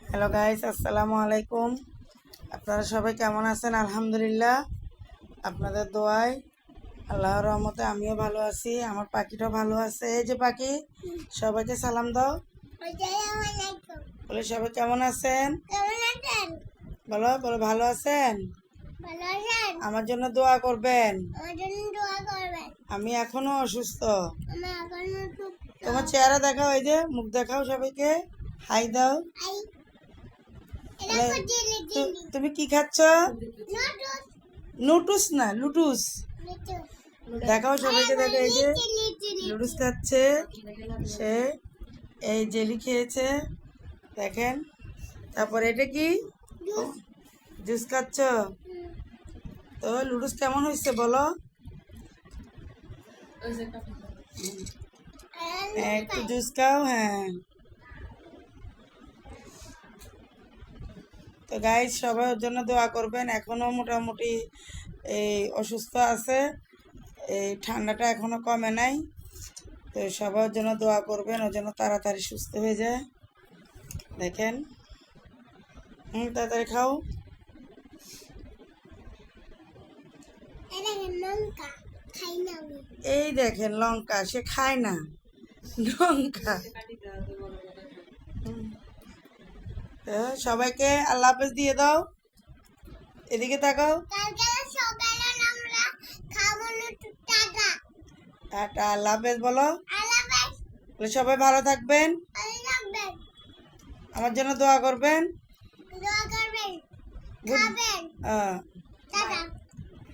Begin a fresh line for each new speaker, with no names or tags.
Hello guys, আসসালামু আলাইকুম। আপনারা সবাই কেমন আছেন? আলহামদুলিল্লাহ, আপনাদের দোয়ায় আল্লাহর রহমতে আমিও ভালো আছি, আমার পাখিটাও ভালো আছে। এই যে পাখি, সবাইকে সালাম দাও। বলে সবাই কেমন আছেন? বলো বলো, ভালো আছেন? আমার জন্য দোয়া করবেন। আমি এখনো অসুস্থ। তোমার চেহারা দেখাও, এই যে মুখ দেখাও, সবাইকে হাই দাও। তুমি কি খাচ্ছ? নুটুস না, লুটুস। দেখাও সবাইকে, দেখো এই যে লুটুস খাচ্ছে সে, এই জেলি খেয়েছে দেখেন। তারপর এটা কি? জুস খাচ্ছ? তো লুডুস কেমন হয়েছে বলো? একটু জুস খাও। হ্যাঁ, তো গাইজ সবাই ওর জন্য দোয়া করবেন। এখনো মোটামুটি এই অসুস্থ আছে, এই ঠান্ডাটা এখনো কমে নাই। তো সবাই ওর জন্য দোয়া করবেন, ওর জন্য তাড়াতাড়ি সুস্থ হয়ে যায়। দেখেন, তাড়াতাড়ি খাও। এই দেখেন লঙ্কা, সে খায় না লঙ্কা। সবাইকে আল্লাহ হাফেজ দিয়ে দাও। এদিকে তাকাও। টাটা, আল্লাহ হাফেজ বলো। বলে সবাই ভালো থাকবেন, আমার জন্য দোয়া করবেন।